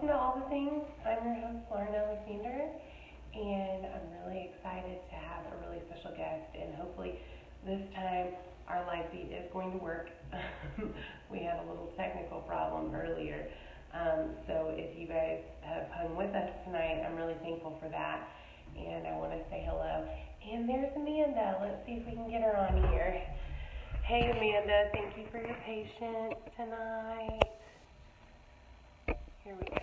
welcome to All the Things. I'm your host, Lauren Alexander, and I'm really excited to have a really special guest. And hopefully, this time our live feed is going to work. We had a little technical problem earlier. So, if you guys have hung with us tonight, I'm really thankful for that. And I want to say hello. And there's Amanda. Let's see if we can get her on here. Hey, Amanda, thank you for your patience tonight. Here we go.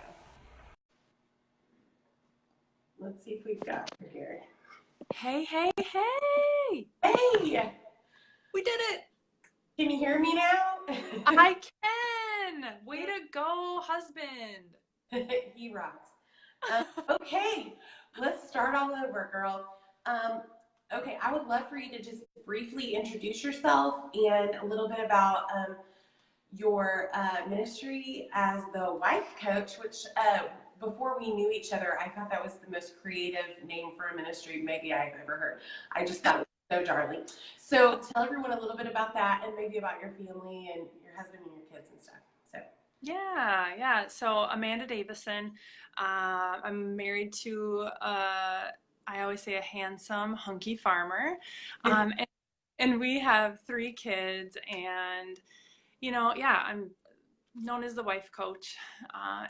Let's see if we've got her here. Hey, hey, hey! Hey! We did it! Can you hear me now? I can! Way to go, husband! He rocks. Okay, let's start all over, girl. Okay, I would love for you to just briefly introduce yourself and a little bit about your ministry as the wife coach, which before we knew each other, I thought that was the most creative name for a ministry maybe I've ever heard. I just thought it was so darling. So tell everyone a little bit about that and maybe about your family and your husband and your kids and stuff. So Yeah. So Amanda Davison. I'm married to, I always say, a handsome, hunky farmer. And we have 3 kids, and I'm known as the wife coach,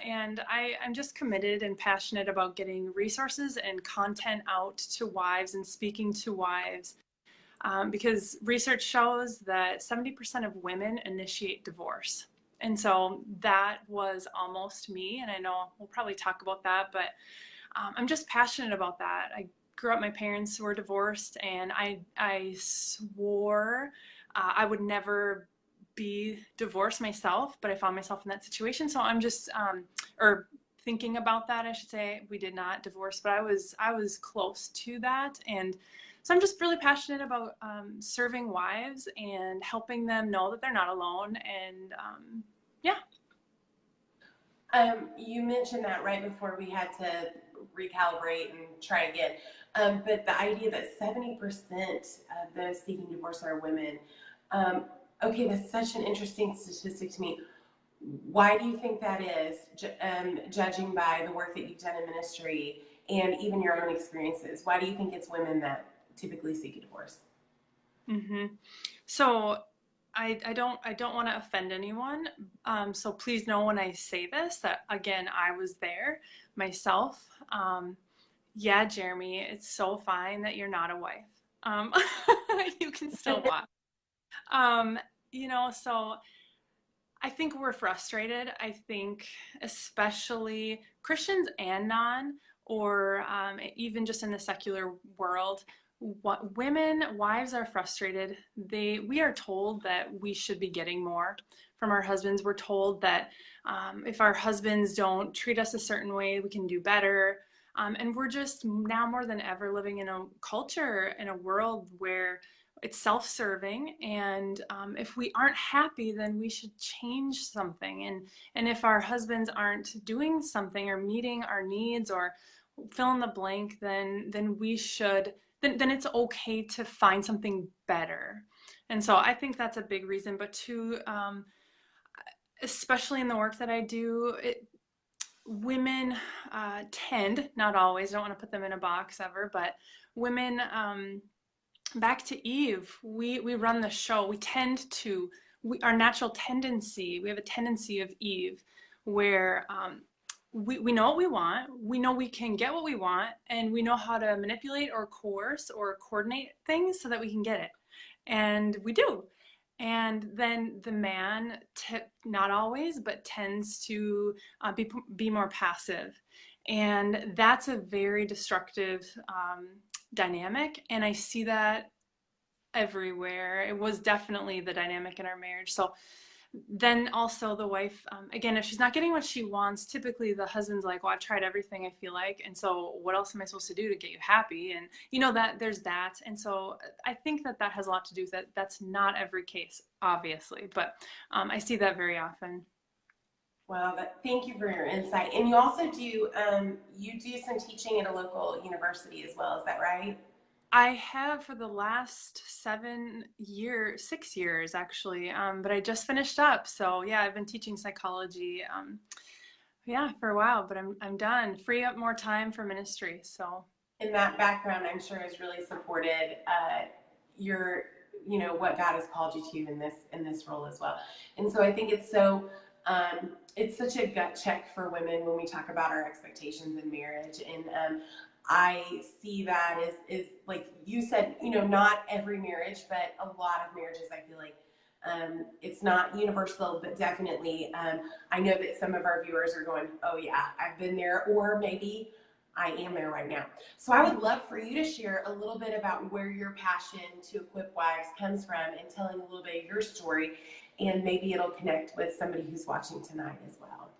and I'm just committed and passionate about getting resources and content out to wives and speaking to wives, because research shows that 70% of women initiate divorce. And so that was almost me, and I know we'll probably talk about that, but I'm just passionate about that. I grew up, my parents were divorced, and I swore I would never be divorced myself, but I found myself in that situation. So I'm just, or thinking about that, I should say. We did not divorce, but I was close to that. And so I'm just really passionate about serving wives and helping them know that they're not alone. And yeah. You mentioned that right before we had to recalibrate and try again. But the idea that 70% of those seeking divorce are women, okay, that's such an interesting statistic to me. Why do you think that is, judging by the work that you've done in ministry and even your own experiences? Why do you think it's women that typically seek a divorce? Mm-hmm. So I don't want to offend anyone. So please know when I say this that, again, I was there myself. Yeah, Jeremy, it's so fine that you're not a wife. Um, you can still watch. So I think we're frustrated. I think especially Christians and non, or even just in the secular world, what wives are frustrated. We are told that we should be getting more from our husbands. We're told that if our husbands don't treat us a certain way, we can do better. And we're just now more than ever living in a culture, in a world where it's self-serving, and if we aren't happy, then we should change something. And if our husbands aren't doing something or meeting our needs or fill in the blank, then we should then it's okay to find something better. And so I think that's a big reason. But two, especially in the work that I do, women tend, not always, I don't want to put them in a box ever, but women, back to Eve, we run the show. Our natural tendency, we have a tendency of Eve where we know what we want, we know we can get what we want, and we know how to manipulate or coerce or coordinate things so that we can get it. And we do. And then the man, not always, but tends to be more passive. And that's a very destructive dynamic. And I see that everywhere. It was definitely the dynamic in our marriage. So then also the wife, again, if she's not getting what she wants, typically the husband's like, well, I've tried everything, I feel like, and so what else am I supposed to do to get you happy? And that there's that. And so I think that has a lot to do with that. That's not every case, obviously, but I see that very often. Wow, thank you for your insight. And you also do some teaching at a local university as well. Is that right? I have for the last 6 years actually, but I just finished up. So yeah, I've been teaching psychology. yeah, for a while, but I'm done. Free up more time for ministry. So, And that background, I'm sure, has really supported your, what God has called you to in this role as well. And so I think it's such a gut check for women when we talk about our expectations in marriage. And I see that is like you said, not every marriage, but a lot of marriages, I feel like it's not universal, but definitely. I know that some of our viewers are going, oh yeah, I've been there, or maybe I am there right now. So I would love for you to share a little bit about where your passion to equip wives comes from and telling a little bit of your story, and maybe it'll connect with somebody who's watching tonight as well.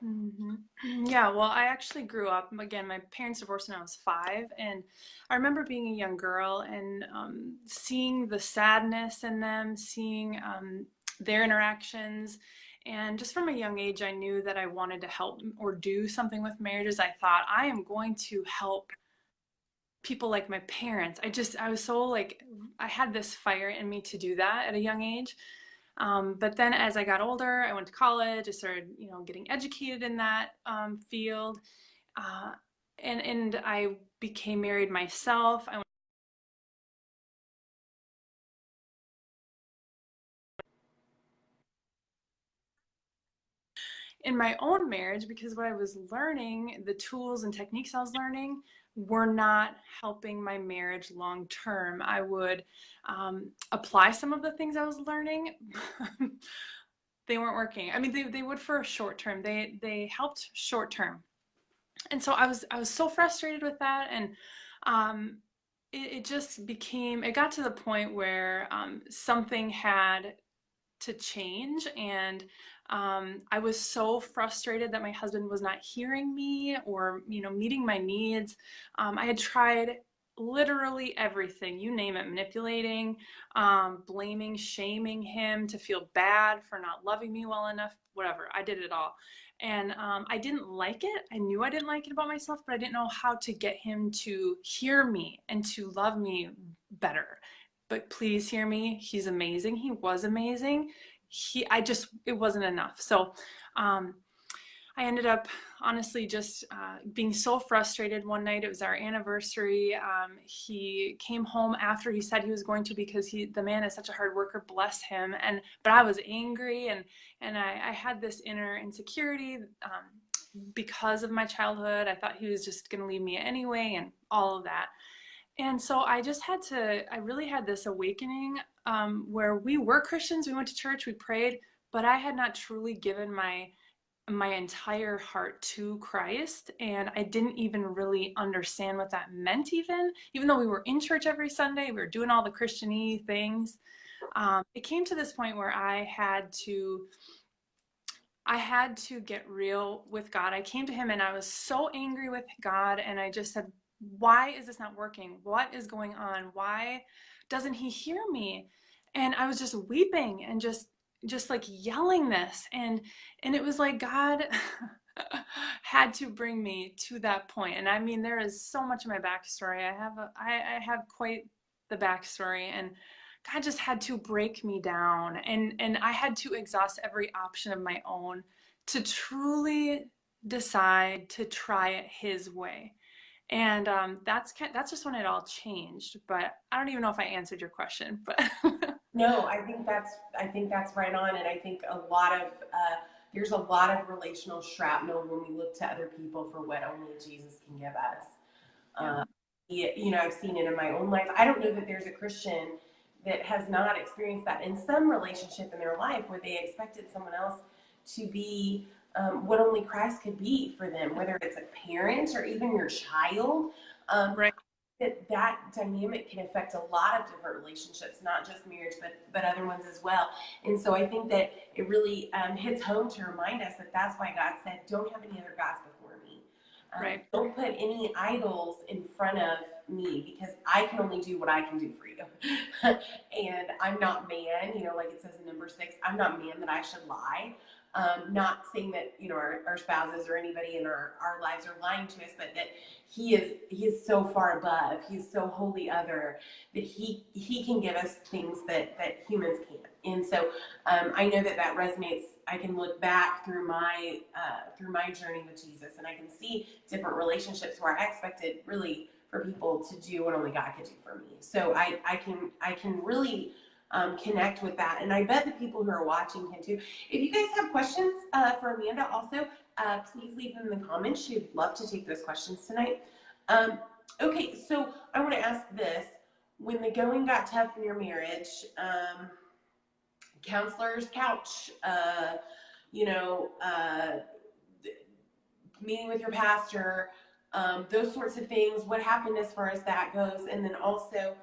yeah, well, I actually grew up, again, my parents divorced when I was 5, and I remember being a young girl and seeing the sadness in them, seeing their interactions. And just from a young age, I knew that I wanted to help or do something with marriages. I thought, I am going to help people like my parents. I was so like, I had this fire in me to do that at a young age. But then as I got older, I went to college, I started, getting educated in that field. Uh, and I became married myself. In my own marriage, because what I was learning, the tools and techniques I was learning were not helping my marriage long term. I would apply some of the things I was learning. They weren't working. I mean, they would for a short term. They helped short term, and so I was so frustrated with that, and um, it just became. It got to the point where something had to change, and I was so frustrated that my husband was not hearing me or meeting my needs. I had tried literally everything, you name it, manipulating, blaming, shaming him to feel bad for not loving me well enough, whatever. I did it all. And I didn't like it. I knew I didn't like it about myself, but I didn't know how to get him to hear me and to love me better. But please hear me. He's amazing. He was amazing. It wasn't enough. So um, I ended up honestly just being so frustrated one night. It was our anniversary. He came home after he said he was going to, because the man is such a hard worker, bless him. But I was angry, and I had this inner insecurity because of my childhood. I thought he was just going to leave me anyway, and all of that. And so I really had this awakening where we were Christians, we went to church, we prayed, but I had not truly given my entire heart to Christ, and I didn't even really understand what that meant. Even though we were in church every Sunday, we were doing all the Christian-y things. It came to this point where I had to get real with God. I came to him and I was so angry with God, and I just said, why is this not working? What is going on? Why doesn't he hear me? And I was just weeping and just like yelling this, and it was like God had to bring me to that point. And I mean, there is so much of my backstory. I have quite the backstory, and God just had to break me down, and I had to exhaust every option of my own to truly decide to try it his way. And that's just when it all changed. But I don't even know if I answered your question. But No, I think that's right on, and I think there's a lot of relational shrapnel when we look to other people for what only Jesus can give us. yeah, Uh, I've seen it in my own life. I don't know that there's a Christian that has not experienced that in some relationship in their life where they expected someone else to be what only Christ could be for them, whether it's a parent or even your child. Um, right. that dynamic can affect a lot of different relationships, not just marriage, but other ones as well. And so I think that it really hits home to remind us that that's why God said, "Don't have any other gods before me. Right. Don't put any idols in front of me, because I can only do what I can do for you." And I'm not man, like it says in number 6. I'm not man that I should lie. Not saying that, our spouses or anybody in our lives are lying to us, but that he is so far above, he's so wholly other, that he can give us things that humans can't. And so I know that resonates. I can look back through my journey with Jesus, and I can see different relationships where I expected really for people to do what only God could do for me. So I can really connect with that, and I bet the people who are watching can too. If you guys have questions for Amanda, also please leave them in the comments. She'd love to take those questions tonight. Okay, so I want to ask this: when the going got tough in your marriage, counselor's couch, you know, meeting with your pastor, those sorts of things. What happened as far as that goes? And then also,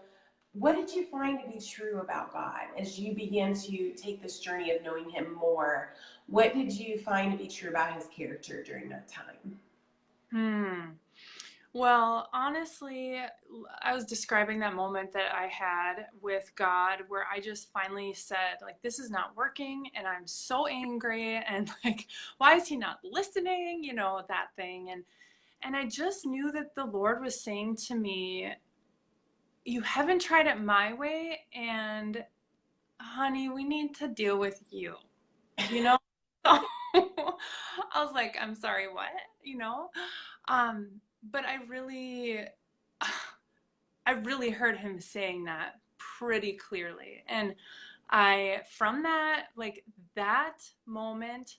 what did you find to be true about God as you began to take this journey of knowing Him more? What did you find to be true about His character during that time? Well, honestly, I was describing that moment that I had with God where I just finally said, like, this is not working, and I'm so angry, and like, why is he not listening? You know, that thing. And I just knew that the Lord was saying to me, you haven't tried it my way, and honey, we need to deal with you. You know? So I was like, I'm sorry, what? You know? Um, but I really heard him saying that pretty clearly. And from that, like that moment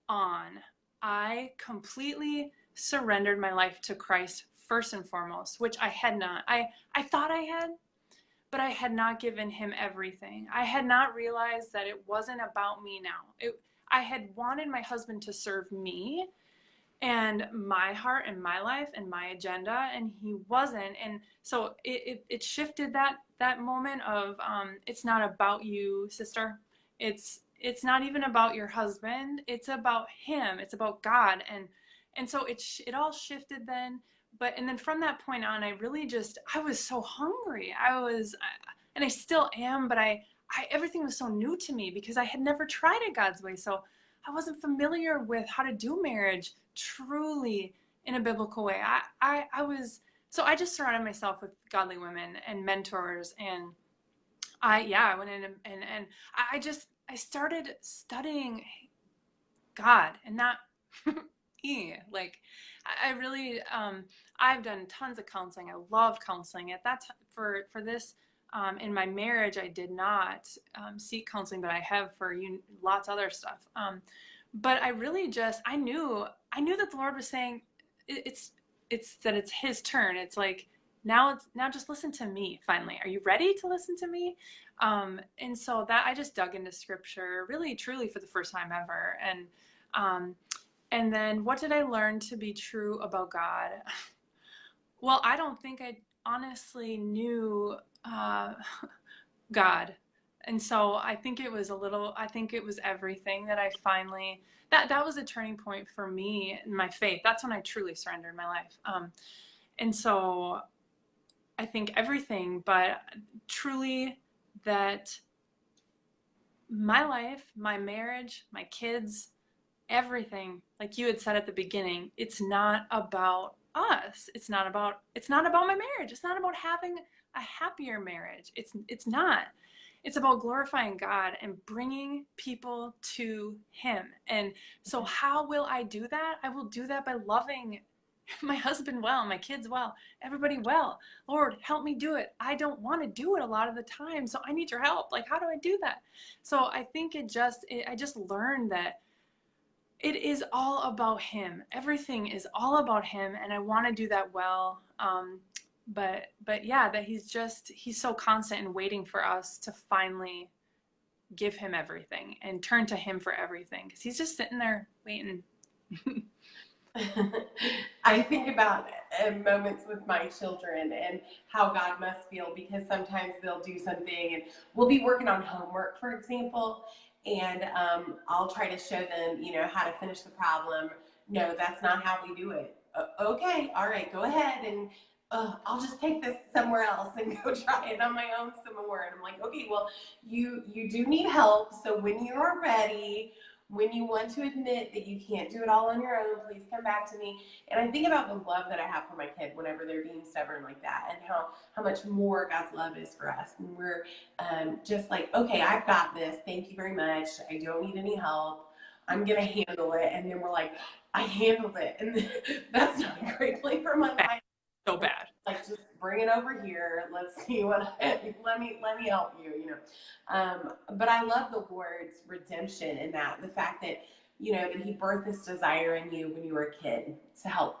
on, I completely surrendered my life to Christ first and foremost, which I had not. I thought I had, but I had not given him everything. I had not realized that it wasn't about me now. I had wanted my husband to serve me and my heart and my life and my agenda, and he wasn't. And so it shifted that moment of it's not about you, sister. It's not even about your husband. It's about him. It's about God. And so it all shifted then. And then from that point on, I was so hungry. And I still am, but I everything was so new to me because I had never tried it God's way. So I wasn't familiar with how to do marriage truly in a biblical way. So I just surrounded myself with godly women and mentors, and I went in and I started studying God and not like I really I've done tons of counseling. I love counseling. At that time, for this in my marriage, I did not seek counseling, but I have for lots of other stuff. But I really I knew that the Lord was saying it's that it's His turn. It's like now just listen to me. Finally, are you ready to listen to me? And so that I just dug into Scripture really truly for the first time ever. And then what did I learn to be true about God? Well, I don't think I honestly knew God. And so I think it was everything that I finally, that was a turning point for me in my faith. That's when I truly surrendered my life. And so I think everything, but truly that my life, my marriage, my kids, everything, like you had said at the beginning, it's not about us. It's not about my marriage. It's not about having a happier marriage. It's not. It's about glorifying God and bringing people to Him. And so how will I do that? I will do that by loving my husband well, my kids well, everybody well. Lord, help me do it. I don't want to do it a lot of the time, so I need your help. Like, how do I do that? So I think I just learned that it is all about Him. Everything is all about Him, and I want to do that well. But yeah, that He's so constant and waiting for us to finally give Him everything and turn to Him for everything, because He's just sitting there waiting. I think about moments with my children and how God must feel, because sometimes they'll do something and we'll be working on homework, for example, and I'll try to show them, how to finish the problem. No, that's not how we do it. Okay, all right, go ahead, and I'll just take this somewhere else and go try it on my own some more. And I'm like, okay, well, you do need help, so when you are ready, when you want to admit that you can't do it all on your own, please come back to me. And I think about the love that I have for my kid whenever they're being stubborn like that, and how much more God's love is for us when we're just like, okay, I've got this. Thank you very much. I don't need any help. I'm going to handle it. And then we're like, I handled it. And that's not a great place for my Bad. life. So bad. Like, just bring it over here. Let's see let me help you, you know. But I love the Lord's redemption in that, the fact that, you know, that he birthed this desire in you when you were a kid to help,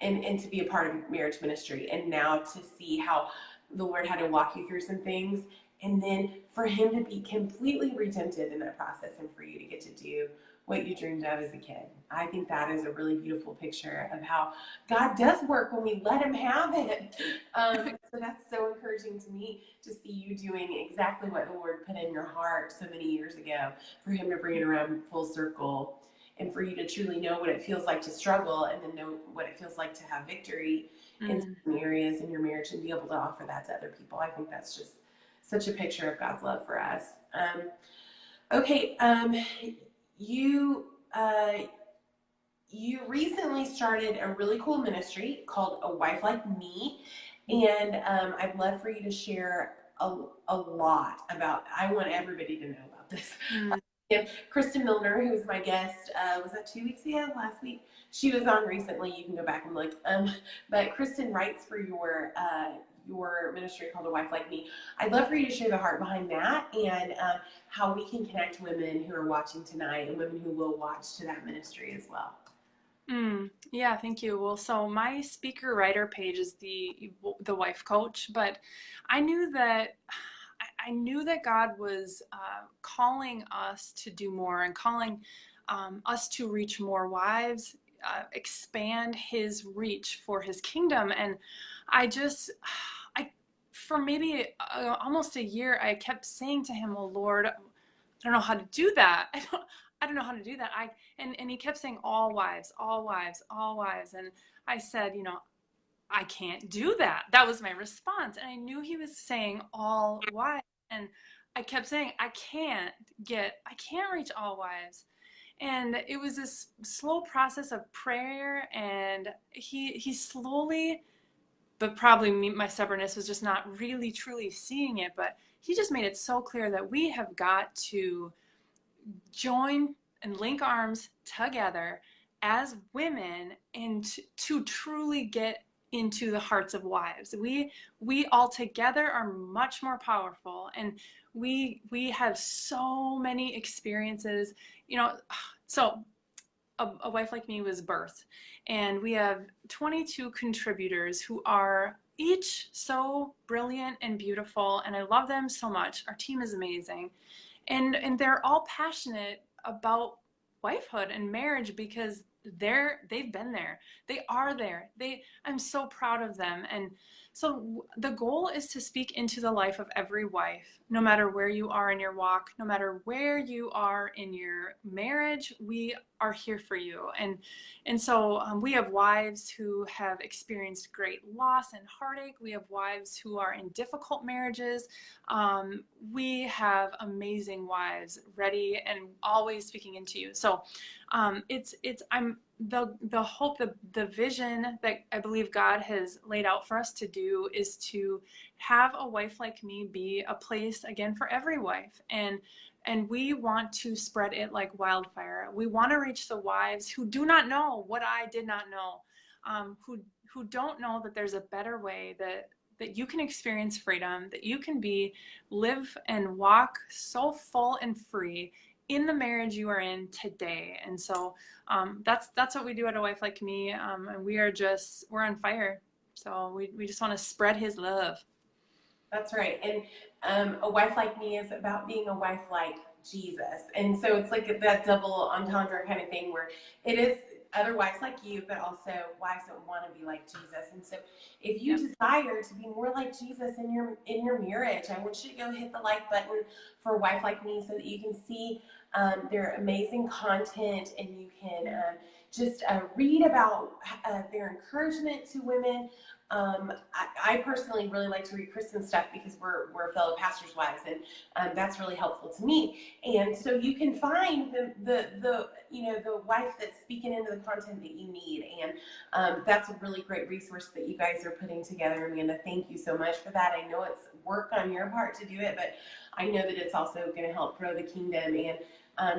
and to be a part of marriage ministry, and now to see how the Lord had to walk you through some things, and then for him to be completely redemptive in that process, and for you to get to do what you dreamed of as a kid. I think that is a really beautiful picture of how God does work when we let him have it. So that's so encouraging to me, to see you doing exactly what the Lord put in your heart so many years ago, for him to bring it around full circle, and for you to truly know what it feels like to struggle, and then know what it feels like to have victory in some areas in your marriage, and be able to offer that to other people. I think that's just such a picture of God's love for us. Okay, you you recently started a really cool ministry called A Wife Like Me, and I'd love for you to share a lot about. I want everybody to know about this. And Kristen Milner, who was my guest, was that 2 weeks ago, last week? She was on recently. You can go back and look. But Kristen writes for your ministry called A Wife Like Me. I'd love for you to share the heart behind that, and how we can connect women who are watching tonight, and women who will watch, to that ministry as well. Yeah, thank you. Well, so my speaker writer page is the wife coach, but I knew that I knew that God was calling us to do more, and calling us to reach more wives, expand His reach for His kingdom. And I just, I for maybe almost a year, I kept saying to Him, "Oh Lord, I don't know how to do that. I don't know how to do that." And He kept saying, "All wives, all wives, all wives." And I said, I can't do that. That was my response. And I knew He was saying all wives. And I kept saying, I can't reach all wives. And it was this slow process of prayer, and he slowly, but probably my stubbornness was just not really truly seeing it, but He just made it so clear that we have got to join and link arms together as women, and to truly get into the hearts of wives. We all together are much more powerful, and we have so many experiences. So a wife like me was birthed, and we have 22 contributors who are each so brilliant and beautiful, and I love them so much. Our team is amazing, and they're all passionate about wifehood and marriage, because they've been there, they are there, I'm so proud of them. And so the goal is to speak into the life of every wife, no matter where you are in your walk, no matter where you are in your marriage. We are here for you. And so we have wives who have experienced great loss and heartache. We have wives who are in difficult marriages. We have amazing wives ready and always speaking into you. So I'm the hope, the vision that I believe God has laid out for us to do is to have A Wife Like Me be a place again for every wife. And we want to spread it like wildfire. We want to reach the wives who do not know what I did not know, who don't know that there's a better way, that you can experience freedom, that you can live and walk so full and free in the marriage you are in today. And so that's what we do at A Wife Like Me, and we're on fire. So we just want to spread His love. That's right. And A Wife Like Me is about being a wife like Jesus. And so it's like that double entendre kind of thing, where it is other wives like you, but also wives that want to be like Jesus. And so if you desire to be more like Jesus in your marriage, I want you to go hit the like button for A Wife Like Me, so that you can see their amazing content, and you can just read about their encouragement to women. I personally really like to read Kristen stuff because we're fellow pastors' wives, and that's really helpful to me. And so you can find the wife that's speaking into the content that you need, and that's a really great resource that you guys are putting together, Amanda. Thank you so much for that. I know it's work on your part to do it, but I know that it's also going to help grow the kingdom and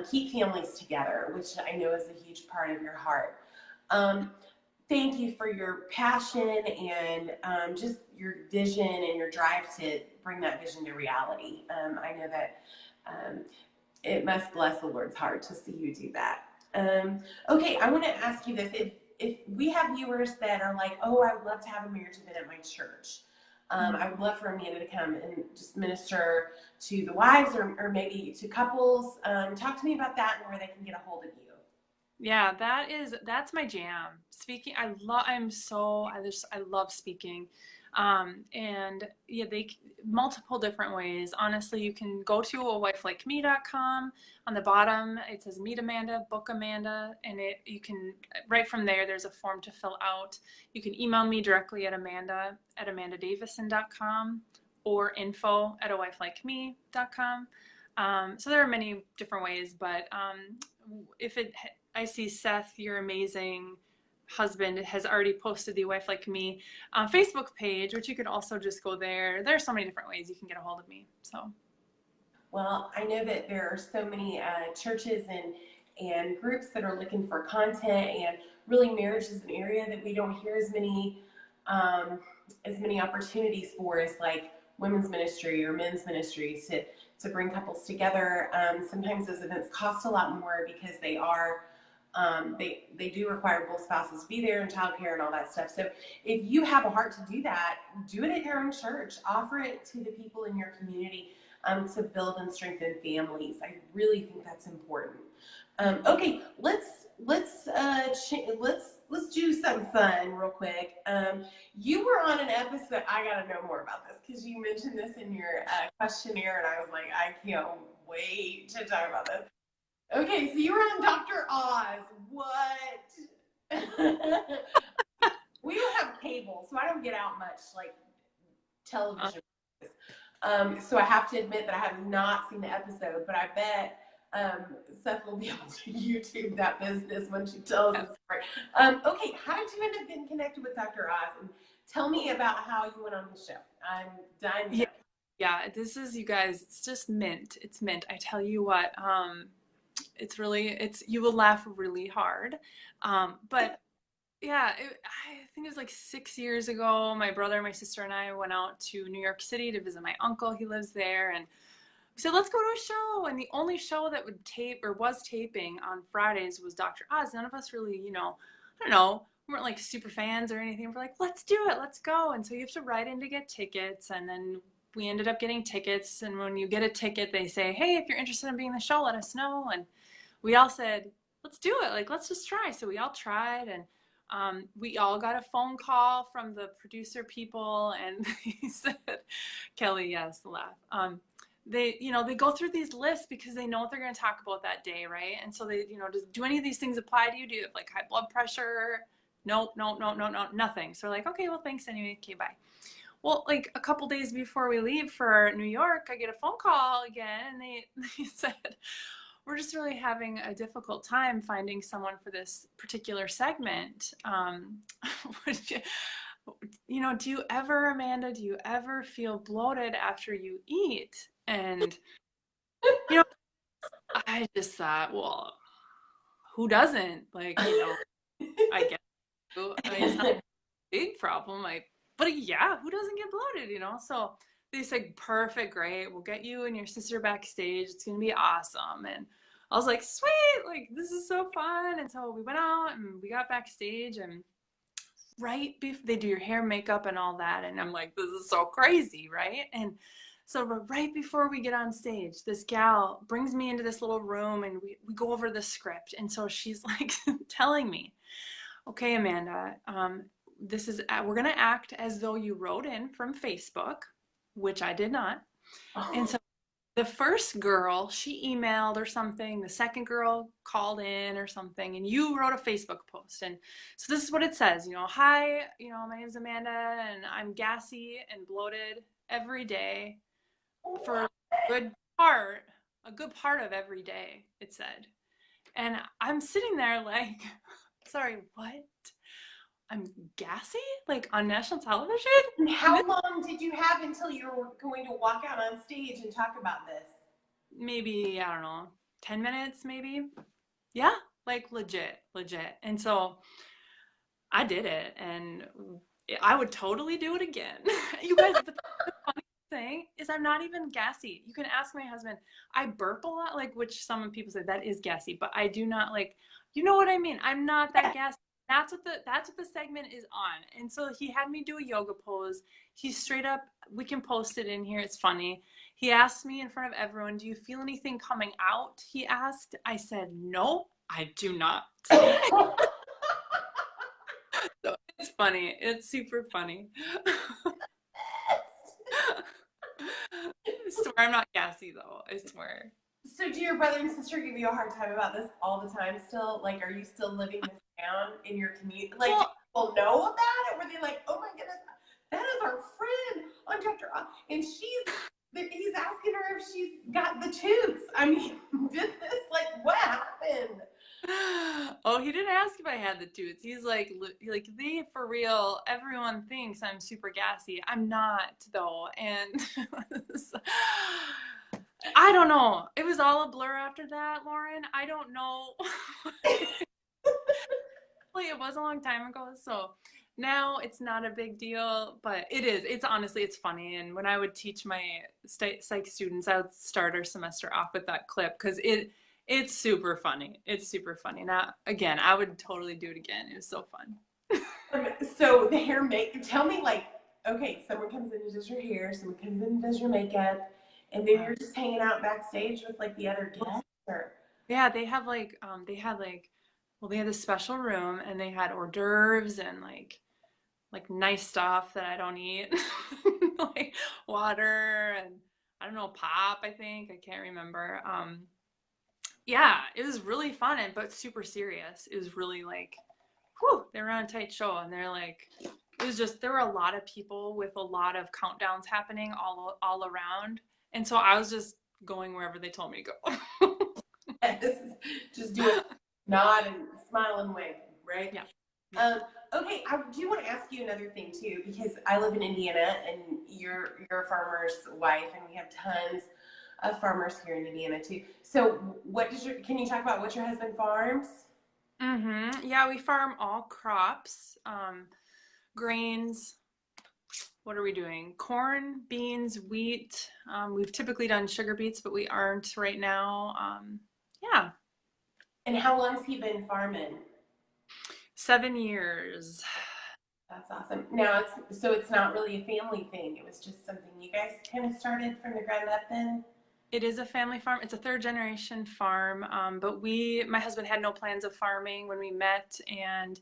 keep families together, which I know is a huge part of your heart. Thank you for your passion and just your vision and your drive to bring that vision to reality. I know that it must bless the Lord's heart to see you do that. Okay, I want to ask you this. If we have viewers that are like, oh, I would love to have a marriage event at my church. I would love for Amanda to come and just minister to the wives or maybe to couples. Talk to me about that and where they can get a hold of you. Yeah, that's my jam. Speaking, I love speaking. And yeah, multiple different ways. Honestly, you can go to awifelikeme.com. On the bottom, it says Meet Amanda, Book Amanda, and you can, right from there, there's a form to fill out. You can email me directly at amanda@amandadavison.com or info@awifelikeme.com. So there are many different ways, but I see Seth, your amazing husband, has already posted the Wife Like Me Facebook page, which you could also just go there. There are so many different ways you can get a hold of me. So, well, I know that there are so many churches and groups that are looking for content, and really marriage is an area that we don't hear as many opportunities for as like women's ministry or men's ministry to bring couples together. Sometimes those events cost a lot more because they do require both spouses to be there and childcare and all that stuff. So if you have a heart to do that, do it at your own church. Offer it to the people in your community to build and strengthen families. I really think that's important. Okay, let's do some fun real quick. You were on an episode. I gotta know more about this because you mentioned this in your questionnaire, and I was like, I can't wait to talk about this. Okay, so you were on Dr. Oz. What? We don't have cable, so I don't get out much like television. So I have to admit that I have not seen the episode, but I bet Seth will be able to YouTube that business when she tells the story. Okay, how did you end up getting connected with Dr. Oz? And tell me about how you went on the show. I'm dying to know. Yeah, this is, you guys, it's just mint. It's mint. I tell you what, you will laugh really hard. But yeah, I think it was like 6 years ago. My brother, my sister, and I went out to New York City to visit my uncle. He lives there, and we said, let's go to a show. And the only show that would tape or was taping on Fridays was Dr. Oz. None of us really, I don't know, we weren't like super fans or anything. We're like, let's do it, let's go. And so you have to write in to get tickets, and then we ended up getting tickets. And when you get a ticket, they say, hey, if you're interested in being in the show, let us know. And we all said, let's do it. Like, let's just try. So we all tried, and we all got a phone call from the producer people, and they said, Kelly, yes, the laugh. They go through these lists because they know what they're going to talk about that day, right? And so they, do any of these things apply to you? Do you have like high blood pressure? Nope, nothing. So we're like, okay, well, thanks anyway. Okay, bye. Well, like a couple days before we leave for New York, I get a phone call again, and they said, we're just really having a difficult time finding someone for this particular segment. Amanda, do you ever feel bloated after you eat? And, I just thought, well, who doesn't? Like, I guess, it's not a big problem. But yeah, who doesn't get bloated, So they said, perfect, great. We'll get you and your sister backstage. It's going to be awesome. And I was like, sweet, like, this is so fun. And so we went out and we got backstage, and right before they do your hair, makeup, and all that. And I'm like, this is so crazy, right? And so right before we get on stage, this gal brings me into this little room, and we go over the script. And so she's like telling me, okay, Amanda, we're going to act as though you wrote in from Facebook, which I did not. And so the first girl, she emailed or something. The second girl called in or something, and you wrote a Facebook post. And so this is what it says, hi, my name's Amanda, and I'm gassy and bloated every day for good part, a good part of every day, it said. And I'm sitting there like, sorry, what? I'm gassy? Like on national television? And how long did you have until you were going to walk out on stage and talk about this? Maybe, I don't know, 10 minutes maybe. Yeah, like legit, legit. And so I did it, and I would totally do it again. You guys, the funny thing is I'm not even gassy. You can ask my husband. I burp a lot, like, which some people say that is gassy, but I do not, like, you know what I mean? I'm not that gassy. That's what the segment is on. And so he had me do a yoga pose. He straight up, we can post it in here. It's funny. He asked me in front of everyone, "Do you feel anything coming out?" He asked. I said, "No, I do not." So it's funny. It's super funny. I swear I'm not gassy though. I swear. So do your brother and sister give you a hard time about this all the time still? Like, are you still living this down in your community? Like, do Well, people know about it? Were they like, oh my goodness, that is our friend on Dr. And he's asking her if she's got the toots. I mean, did this, like, what happened? oh, he didn't ask if I had the toots. He's like they for real. Everyone thinks I'm super gassy. I'm not though, and I don't know. It was all a blur after that, Lauren. I don't know. It was a long time ago, so now it's not a big deal, but it is. It's honestly, it's funny. And when I would teach my psych students, I would start our semester off with that clip because it's super funny. It's super funny. Now, again, I would totally do it again. It was so fun. So the hair tell me, like, okay, someone comes in and does your hair, someone comes in and does your makeup, and then you're just hanging out backstage with like the other guests, or Yeah, they have well, they had this special room and they had hors d'oeuvres and like nice stuff that I don't eat, like water and I don't know, pop, I think. I can't remember. Yeah, it was really fun and but super serious. It was really like, whew, they were on a tight show and they're like, it was just there were a lot of people with a lot of countdowns happening all around, and so I was just going wherever they told me to go. just do a nod and smile and wave, right? Yeah. Okay, I do want to ask you another thing too, because I live in Indiana and you're a farmer's wife, and we have tons of farmers here in Indiana too. So, can you talk about what your husband farms? Yeah, we farm all crops, grains. What are we doing? Corn, beans, wheat. We've typically done sugar beets, but we aren't right now. Yeah, And how long's he been farming? 7 years. That's awesome. Now it's not really a family thing. It was just something you guys kind of started from the ground up then. It is a family farm. It's a third generation farm, but my husband had no plans of farming when we met, and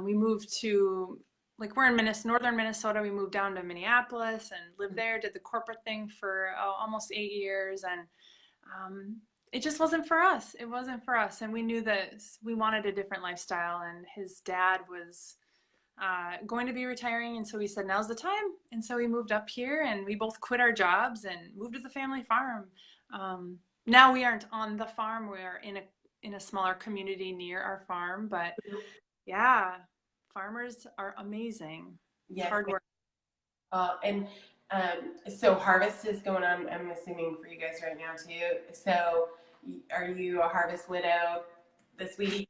we moved to, like, we're in northern Minnesota. We moved down to Minneapolis and lived there, did the corporate thing for almost 8 years, and it just wasn't for us. It wasn't for us, and we knew that we wanted a different lifestyle, and his dad was going to be retiring, and so we said now's the time, and so we moved up here and we both quit our jobs and moved to the family farm. Now we aren't on the farm, we are in a smaller community near our farm, but yeah, farmers are amazing. It's Yes. hard work. And so harvest is going on, I'm assuming, for you guys right now too. So are you a harvest widow this week?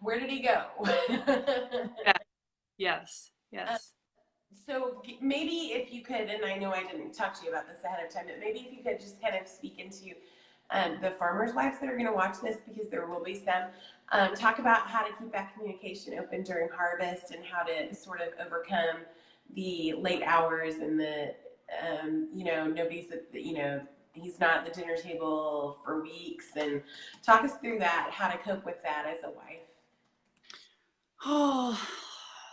Where did he go? Yeah. Yes. So maybe if you could, and I know I didn't talk to you about this ahead of time, but maybe if you could just kind of speak into the farmers' wives that are going to watch this, because there will be some, talk about how to keep that communication open during harvest and how to sort of overcome the late hours and the, nobody's at the, he's not at the dinner table for weeks, and talk us through that, how to cope with that as a wife. Oh,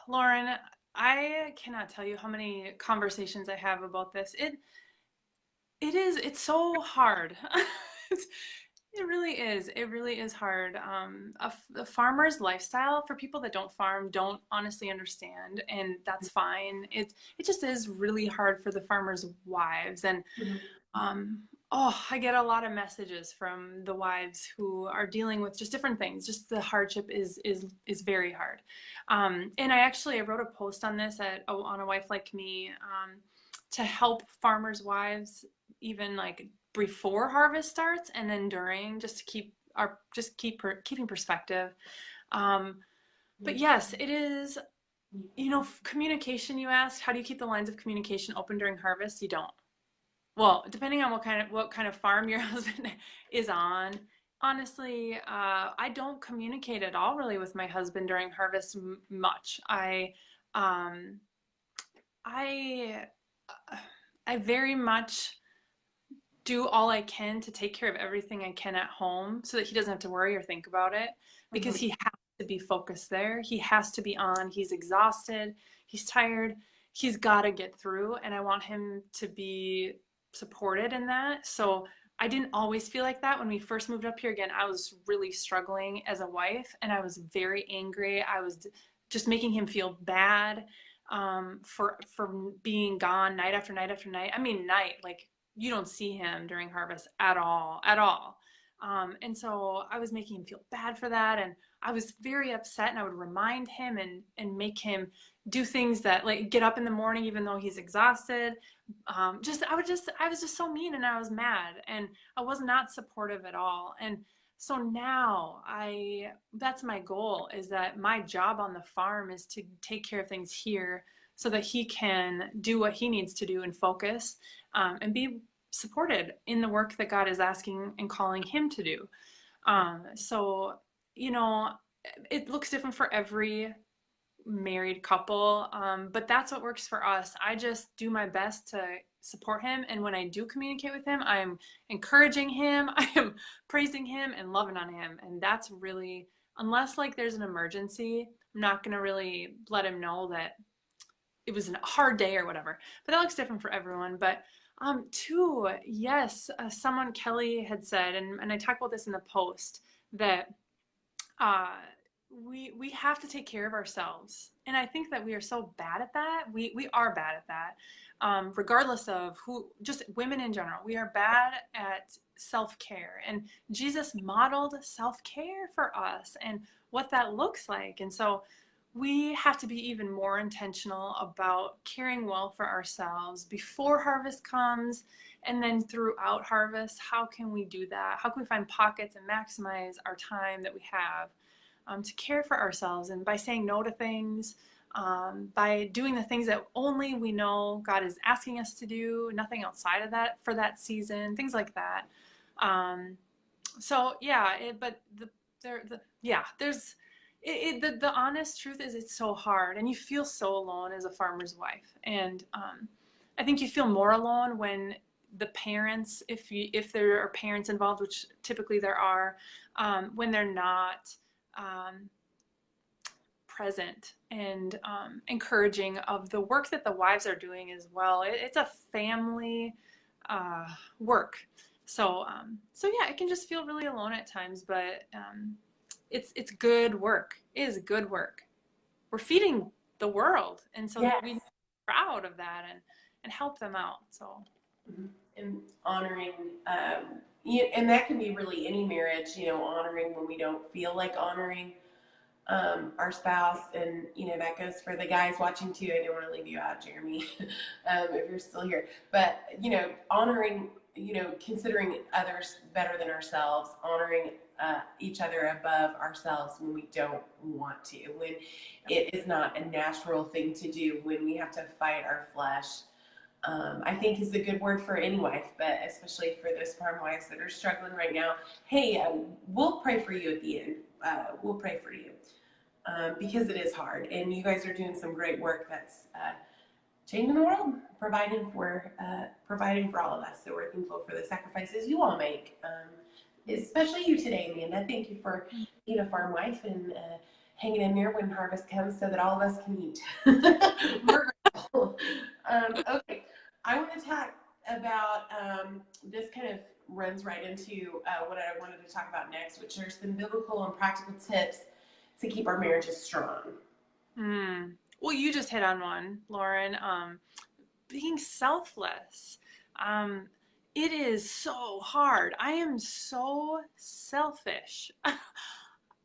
Lauren, I cannot tell you how many conversations I have about this. It's so hard. It's, it really is. It really is hard. A farmer's lifestyle for people that don't farm don't honestly understand, and that's fine. It just is really hard for the farmers' wives, and Mhm. I get a lot of messages from the wives who are dealing with just different things. Just the hardship is very hard. And I wrote a post on this on a wife like me, to help farmers' wives even like before harvest starts and then during, just to keeping perspective. Um, but yes, it is. Communication. You asked, how do you keep the lines of communication open during harvest? You don't. Well, depending on what kind of farm your husband is on. Honestly, I don't communicate at all really with my husband during harvest much. Um, I, I very much do all I can to take care of everything I can at home so that he doesn't have to worry or think about it, because Mhm. he has to be focused there. He has to be on. He's exhausted. He's tired. He's got to get through. And I want him to be supported in that. So I didn't always feel like that when we first moved up here. Again, I was really struggling as a wife and I was very angry. I was just making him feel bad, for being gone night after night after night. I mean, night, like you don't see him during harvest at all, at all. And so I was making him feel bad for that. And I was very upset, and I would remind him and make him do things that, like, get up in the morning, even though he's exhausted. I was just so mean, and I was mad, and I was not supportive at all. And so now that's my goal, is that my job on the farm is to take care of things here so that he can do what he needs to do and focus, and be supported in the work that God is asking and calling him to do. So, you know, it looks different for every married couple, but that's what works for us. I just do my best to support him. And when I do communicate with him, I'm encouraging him, I am praising him and loving on him. And that's really, unless like there's an emergency, I'm not going to really let him know that it was a hard day or whatever. But that looks different for everyone. But too, yes, someone, Kelly, had said, and I talk about this in the post, that uh, we have to take care of ourselves, and I think that we are so bad at that. We are bad at that, regardless of who. Just women in general, we are bad at self care, and Jesus modeled self care for us and what that looks like. And so we have to be even more intentional about caring well for ourselves before harvest comes, and then throughout harvest. How can we do that? How can we find pockets and maximize our time that we have, to care for ourselves, and by saying no to things, by doing the things that only we know God is asking us to do, nothing outside of that for that season, things like that. Um, so yeah, but there's the honest truth is, it's so hard, and you feel so alone as a farmer's wife. And I think you feel more alone when the parents, if there are parents involved, which typically there are, when they're not um, present and encouraging of the work that the wives are doing as well. It's a family uh, work. So yeah, it can just feel really alone at times, but it's good work. It is good work. We're feeding the world, and so Yes. we proud of that, and help them out. So Mhm. And honoring, and that can be really any marriage, honoring when we don't feel like honoring our spouse. And, that goes for the guys watching too. I didn't want to leave you out, Jeremy, if you're still here. But, honoring, considering others better than ourselves, honoring each other above ourselves when we don't want to, when it is not a natural thing to do, when we have to fight our flesh. I think is a good word for any wife, but especially for those farm wives that are struggling right now. Hey, we'll pray for you at the end. We'll pray for you, because it is hard, and you guys are doing some great work that's changing the world, providing for all of us. So we're thankful for the sacrifices you all make, especially you today, Amanda. Thank you for being a farm wife and hanging in there when harvest comes, so that all of us can eat. We're grateful. Okay, I want to talk. about this kind of runs right into what I wanted to talk about next, which are some biblical and practical tips to keep our marriages strong. Mm. Well, you just hit on one, Lauren. Being selfless. Um, it is so hard. I am so selfish.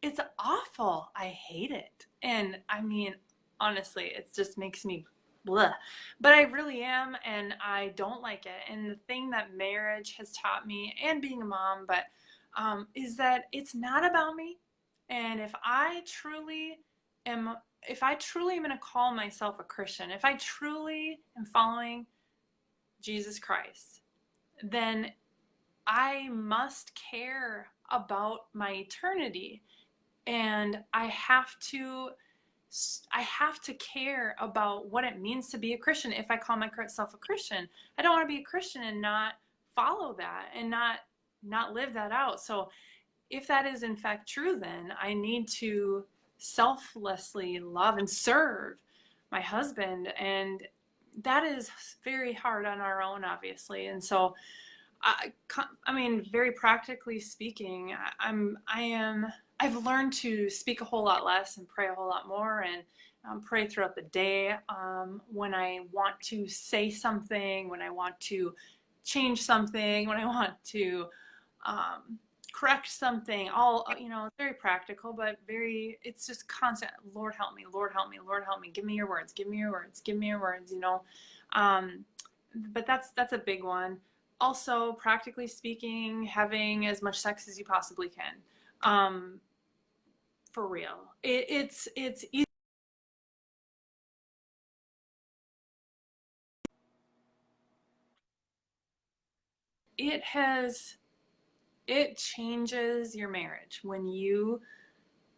It's awful. I hate it. And I mean, honestly, it just makes me blah. But I really am, and I don't like it. And the thing that marriage has taught me, and being a mom, but is that it's not about me. And am, if I truly am going to call myself a Christian, if I truly am following Jesus Christ, then I must care about my eternity, and I have to care about what it means to be a Christian. If I call myself a Christian, I don't want to be a Christian and not follow that and not live that out. So if that is in fact true, then I need to selflessly love and serve my husband, and that is very hard on our own, obviously. And so I, I mean, very practically speaking, I've learned to speak a whole lot less and pray a whole lot more, and pray throughout the day. When I want to say something, when I want to change something, when I want to um, correct something, it's very practical, but it's just constant. Lord help me, Lord help me, Lord help me. Give me your words, give me your words, give me your words. Um, but that's a big one. Also, practically speaking, having as much sex as you possibly can. For real. It's easy. It has, it changes your marriage when you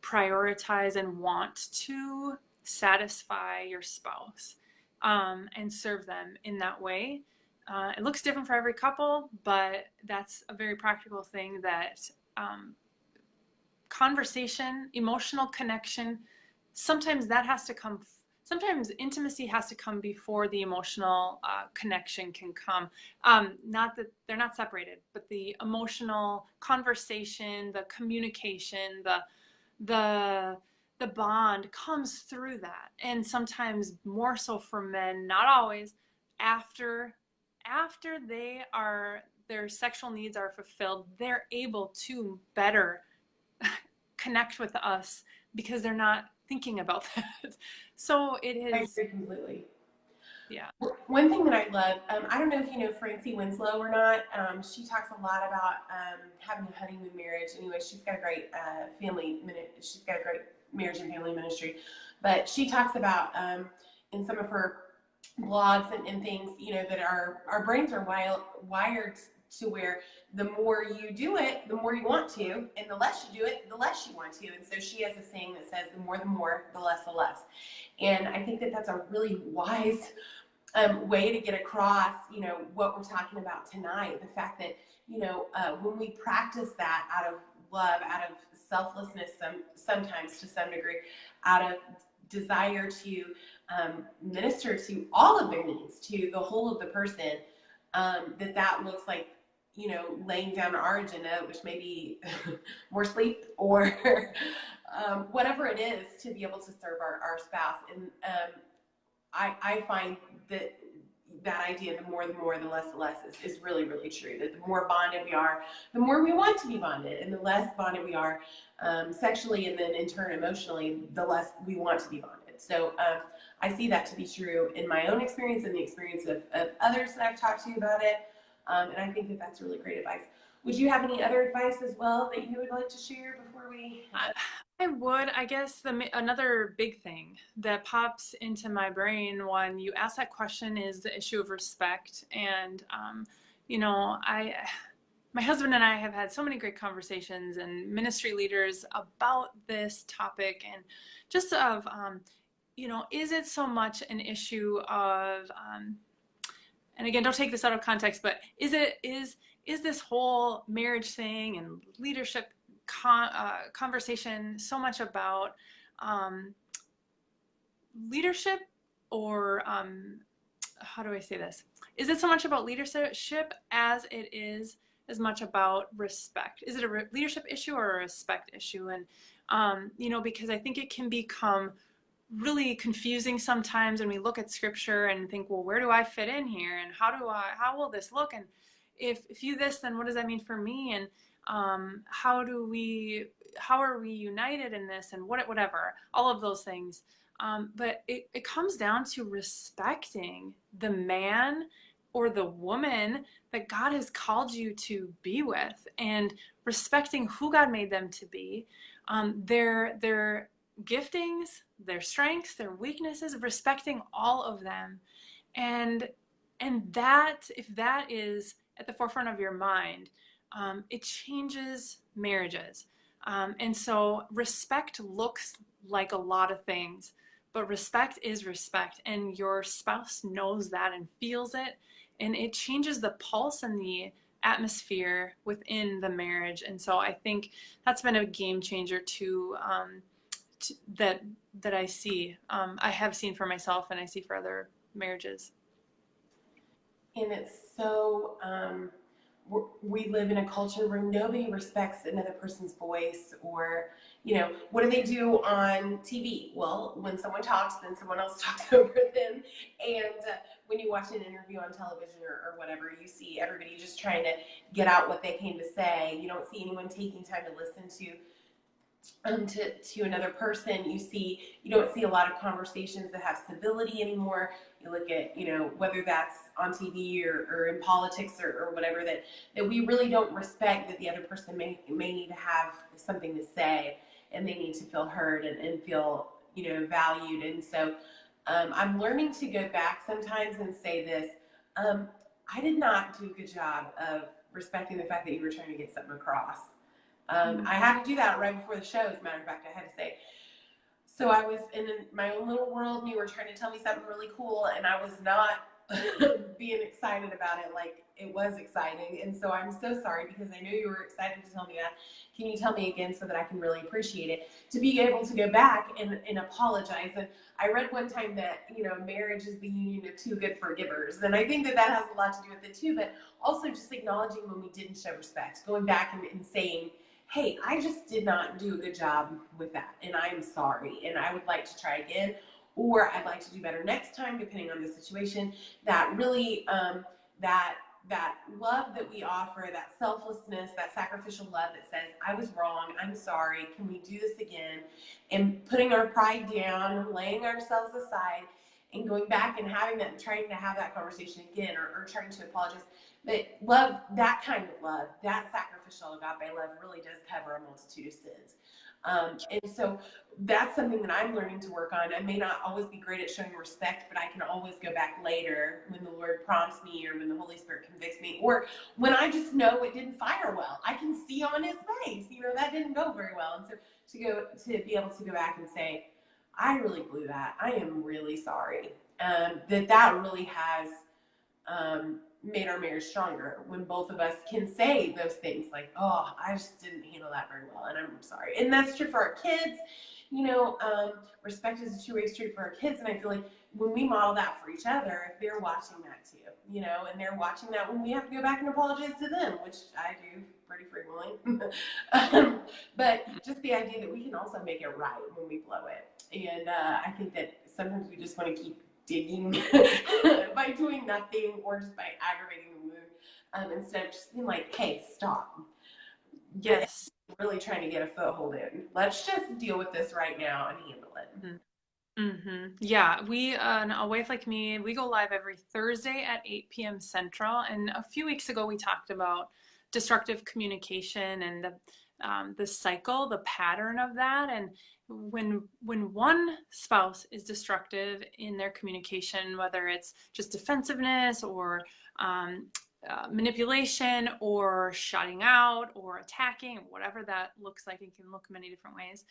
prioritize and want to satisfy your spouse, and serve them in that way. It looks different for every couple, but that's a very practical thing that conversation, emotional connection, sometimes that has to come. Sometimes intimacy has to come before the emotional connection can come. Not that they're not separated, but the emotional conversation, the communication, the the bond comes through that. And sometimes more so for men, not always, after their sexual needs are fulfilled, they're able to better connect with us because they're not thinking about that. So it I is, agree completely. yeah. One thing that I love, I don't know if you know Francie Winslow or not. She talks a lot about having a honeymoon marriage. Anyway, she's got a great she's got a great marriage and family ministry. But she talks about in some of her blogs and things, that our brains are wired to where the more you do it, the more you want to, and the less you do it, the less you want to. And so she has a saying that says, the more, the less, the less. And I think that that's a really wise way to get across, what we're talking about tonight. The fact that, when we practice that out of love, out of selflessness, sometimes to some degree, out of desire to minister to all of their needs, to the whole of the person, that looks like, laying down our agenda, which may be more sleep or whatever it is to be able to serve our spouse. And I find that idea, the more, the less, is really, really true. That the more bonded we are, the more we want to be bonded, and the less bonded we are sexually, and then in turn emotionally, the less we want to be bonded. So I see that to be true in my own experience and the experience of others that I've talked to about it, and I think that that's really great advice. Would you have any other advice as well that you would like to share before we? I would, I guess another big thing that pops into my brain when you ask that question is the issue of respect. And, my husband and I have had so many great conversations and ministry leaders about this topic, and just of, is it so much an issue of, and again, don't take this out of context, but is this whole marriage thing and leadership conversation so much about leadership, or how do I say this? Is it so much about leadership as it is as much about respect? Is it a leadership issue or a respect issue? And, because I think it can become really confusing sometimes when we look at scripture and think, well, where do I fit in here? And how will this look? And if you this, then what does that mean for me? And how are we united in this? And whatever, all of those things. But it comes down to respecting the man or the woman that God has called you to be with, and respecting who God made them to be, their giftings, their strengths, their weaknesses, respecting all of them. And that, if that is at the forefront of your mind, it changes marriages. And so respect looks like a lot of things, but respect is respect, and your spouse knows that and feels it, and it changes the pulse and the atmosphere within the marriage. And so I think that's been a game changer too, that I see. I have seen for myself, and I see for other marriages. And it's so, we live in a culture where nobody respects another person's voice, or, what do they do on TV? Well, when someone talks, then someone else talks over them. And when you watch an interview on television or whatever, you see everybody just trying to get out what they came to say. You don't see anyone taking time to listen to another person. You don't see a lot of conversations that have civility anymore. You look at, whether that's on TV or in politics or whatever, that we really don't respect that the other person may need to have something to say, and they need to feel heard and feel, valued. And so I'm learning to go back sometimes and say this. I did not do a good job of respecting the fact that you were trying to get something across. I had to do that right before the show. As a matter of fact, I had to say. So I was in my own little world, and you were trying to tell me something really cool, and I was not being excited about it like it was exciting. And so I'm so sorry, because I knew you were excited to tell me that. Can you tell me again so that I can really appreciate it? To be able to go back and apologize. And I read one time that, marriage is the union of two good forgivers. And I think that has a lot to do with it too, but also just acknowledging when we didn't show respect, going back and saying, hey, I just did not do a good job with that, and I'm sorry, and I would like to try again, or I'd like to do better next time, depending on the situation. That really, that love that we offer, that selflessness, that sacrificial love that says, I was wrong, I'm sorry, can we do this again? And putting our pride down, laying ourselves aside, and going back and trying to have that conversation again, or trying to apologize. But love, that kind of love, that sacrificial agape love, really does cover a multitude of sins. And so that's something that I'm learning to work on. I may not always be great at showing respect, but I can always go back later when the Lord prompts me, or when the Holy Spirit convicts me, or when I just know it didn't fire well. I can see on his face, that didn't go very well. And so to be able to go back and say, I really blew that. I am really sorry. That really has made our marriage stronger, when both of us can say those things like, oh, I just didn't handle that very well, and I'm sorry. And that's true for our kids. Respect is a two-way street for our kids, and I feel like when we model that for each other, they're watching that too, and they're watching that when we have to go back and apologize to them, which I do pretty frequently. But just the idea that we can also make it right when we blow it. And I think that sometimes we just want to keep digging by doing nothing, or just by aggravating the wound, instead of just being like, hey, stop. Yes. Really trying to get a foothold in. Let's just deal with this right now and handle it. Mm-hmm. Yeah, we A Wife Like Me, we go live every Thursday at 8 p.m. Central. And a few weeks ago, we talked about destructive communication and the cycle, the pattern of that. And when one spouse is destructive in their communication, whether it's just defensiveness, or manipulation, or shutting out, or attacking, whatever that looks like, it can look many different ways.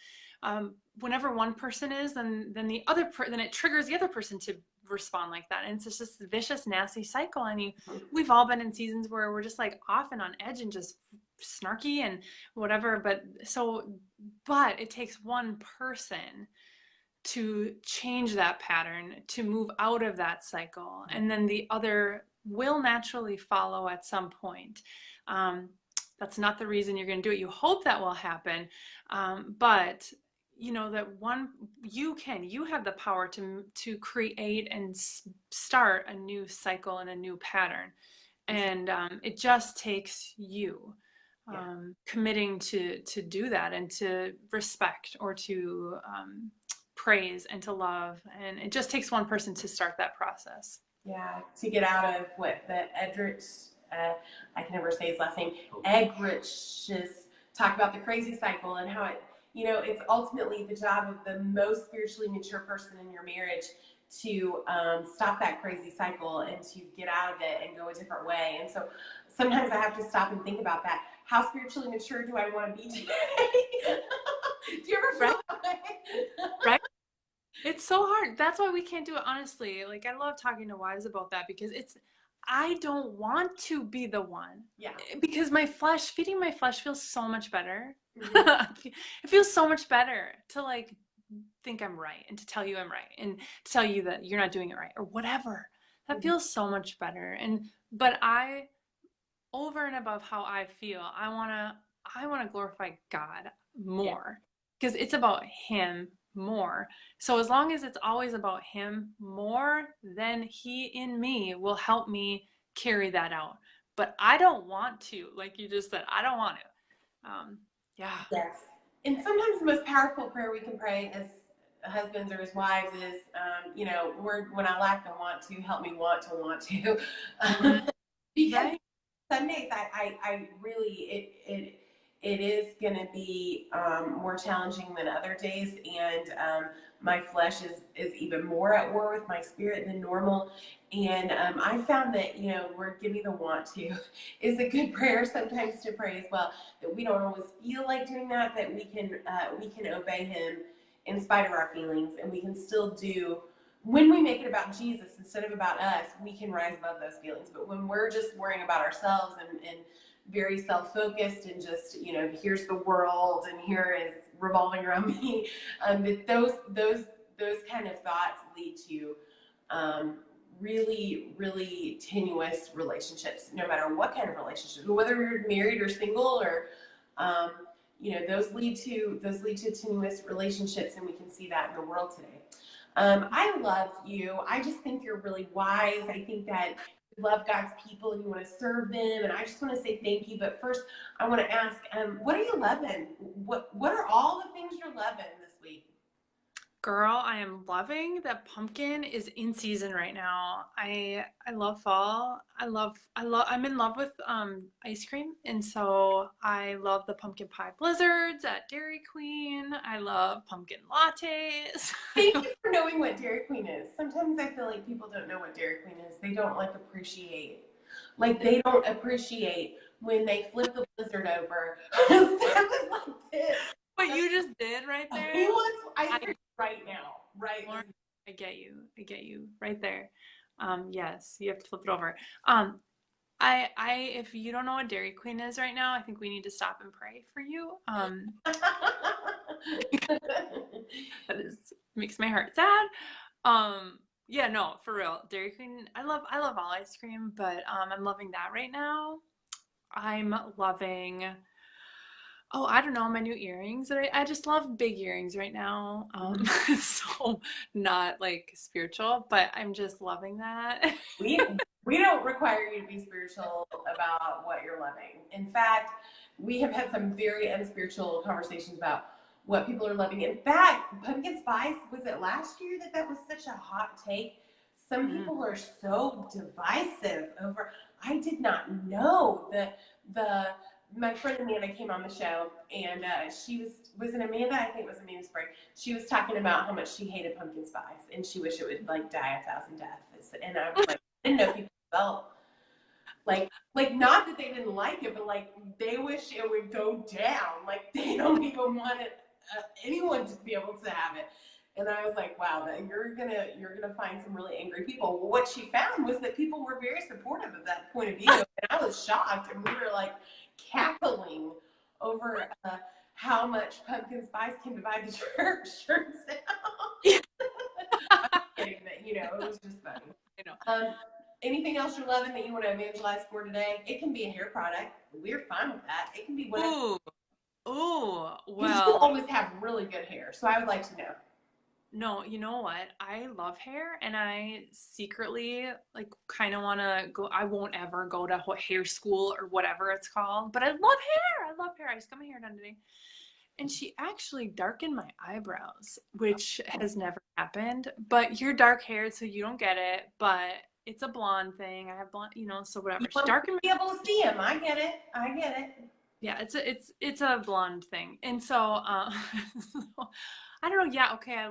Whenever one person is, then it triggers the other person to respond like that, and it's just this vicious, nasty cycle. I mean, we've all been in seasons where we're just like off and on edge and just snarky and whatever, but it takes one person to change that pattern, to move out of that cycle, and then the other will naturally follow at some point. Um, that's not the reason you're going to do it. You hope that will happen, but you know that one you have the power to create and start a new cycle and a new pattern, and it just takes you committing to do that and to respect or to praise and to love, and it just takes one person to start that process. Yeah, to get out of what the Edrich, I can never say his last name, Egrich's talk about the crazy cycle and how it, it's ultimately the job of the most spiritually mature person in your marriage to stop that crazy cycle and to get out of it and go a different way. And so sometimes I have to stop and think about that. How spiritually mature do I want to be today? Do you ever feel that way? Right? It's so hard. That's why we can't do it honestly. Like, I love talking to wives about that because I don't want to be the one. Yeah. Because feeding my flesh feels so much better. Mm-hmm. It feels so much better to like think I'm right and to tell you I'm right and to tell you that you're not doing it right or whatever. That feels so much better. But over and above how I feel, I want to glorify God more because it's about him more. So as long as it's always about him more, then he in me will help me carry that out. But I don't want to, like you just said, I don't want to. Yeah. Yes. And sometimes the most powerful prayer we can pray as husbands or as wives is, when I lack the want to, help me want to want to. Because Right. some days I really, it is going to be more challenging than other days. And my flesh is even more at war with my spirit than normal. And I found that, Lord, give me the want to is a good prayer sometimes to pray as well. That we don't always feel like doing that, that we can obey him in spite of our feelings, and we can still do, when we make it about Jesus instead of about us, we can rise above those feelings. But when we're just worrying about ourselves and very self-focused and just, here's the world and here is revolving around me, those kind of thoughts lead to really, really tenuous relationships, no matter what kind of relationship, whether you're married or single or, those lead to tenuous relationships, and we can see that in the world today. I love you. I just think you're really wise. I think that you love God's people and you want to serve them. And I just want to say thank you. But first, I want to ask, what are you loving? What are all the things you're loving this week? Girl, I am loving that pumpkin is in season right now. I love fall. I'm in love with ice cream, and so I love the pumpkin pie blizzards at Dairy Queen. I love pumpkin lattes. Thank you for knowing what Dairy Queen is. Sometimes I feel like people don't know what Dairy Queen is. They don't appreciate. Like they don't appreciate when they flip the blizzard over. Stuff is like this. What you just did right there. He wants ice cream right now, right? I get you right there. Yes, you have to flip it over. If you don't know what Dairy Queen is right now, I think we need to stop and pray for you. That makes my heart sad. Yeah, no, for real. Dairy Queen, I love all ice cream, but I'm loving that right now. I'm loving, oh, I don't know, my new earrings. I just love big earrings right now. So not like spiritual, but I'm just loving that. We don't require you to be spiritual about what you're loving. In fact, we have had some very unspiritual conversations about what people are loving. In fact, pumpkin spice, was it last year that was such a hot take? Some people are so divisive over. I did not know that my friend Amanda came on the show, and she was it Amanda? I think it was Amanda Sprague. She was talking about how much she hated pumpkin spice, and she wished it would like die 1,000 deaths. And I was like, I didn't know people felt like not that they didn't like it, but like they wish it would go down. Like they don't even want it, anyone to be able to have it. And I was like, wow, that you're gonna find some really angry people. Well, what she found was that people were very supportive of that point of view, and I was shocked. And we were like cackling over how much pumpkin spice can divide the church. Turns out. it was just funny. I know. Anything else you're loving that you want to evangelize for today? It can be a hair product. We're fine with that. It can be whatever. Ooh, Because you well. always have really good hair, so I would like to know. No, you know what? I love hair and I secretly like kind of want to go. I won't ever go to hair school or whatever it's called, but I love hair. I love hair. I just got my hair done today. And she actually darkened my eyebrows, which has never happened. But you're dark haired, so you don't get it. But it's a blonde thing. I have blonde, so whatever. You She want darkened to be able to see them. I get it. yeah, it's a blonde thing. And so, so I don't know. Yeah, okay, I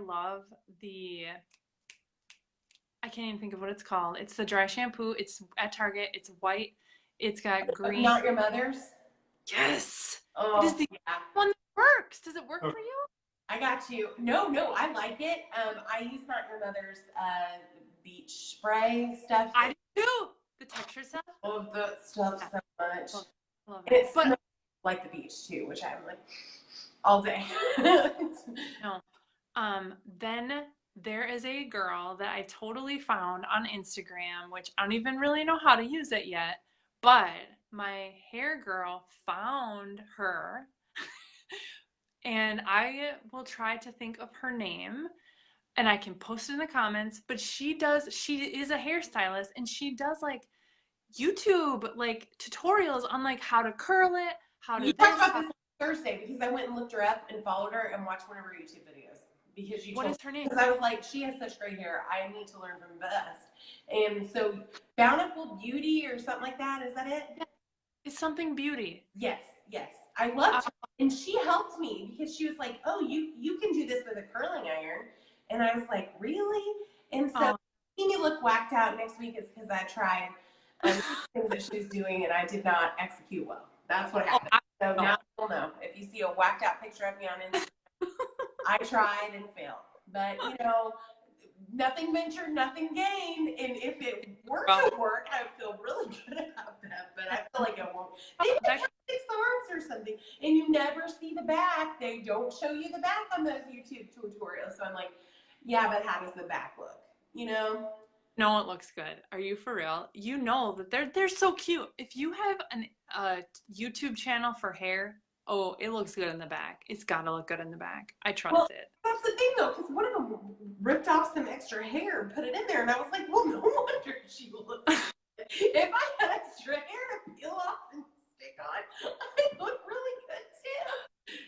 can't even think of what it's called. It's the dry shampoo. It's at Target. It's white. It's got green. Not your mother's? Yes. Oh, it is the one that works. Does it work for you? I got you. No, I like it. I use Not Your Mother's beach spray stuff. I do too. The texture stuff. Love the stuff so much. Love it. And it smells but like the beach too, which I'm like all day. No. Then there is a girl that I totally found on Instagram, which I don't even really know how to use it yet, but my hair girl found her and I will try to think of her name and I can post it in the comments, but she is a hairstylist and she does like YouTube like tutorials on like how to curl it, how to You talked about this Thursday because I went and looked her up and followed her and watched one of her YouTube videos because What is her name? Because I was like, she has such great hair. I need to learn from the best. And so, Bountiful Beauty or something like that. Is that it? Yeah. It's something beauty. Yes. I loved her. And she helped me because she was like, oh, you can do this with a curling iron. And I was like, really? And so, seeing me look whacked out next week is because I tried things that she was doing and I did not execute well. That's what happened. So now you'll know. If you see a whacked out picture of me on Instagram, I tried and failed. But, nothing ventured, nothing gained. And if it were to work, I would feel really good about that. But I feel like it won't. They have 6 arms or something. And you never see the back. They don't show you the back on those YouTube tutorials. So I'm like, yeah, but how does the back look? No, it looks good. Are you for real? You know that they're so cute. If you have a YouTube channel for hair, oh, it looks good in the back. It's gotta look good in the back. I trust it. That's the thing though, because one of them ripped off some extra hair and put it in there, and I was like, well, no wonder she looks. If I had extra hair to peel off and stick on, I look really good too.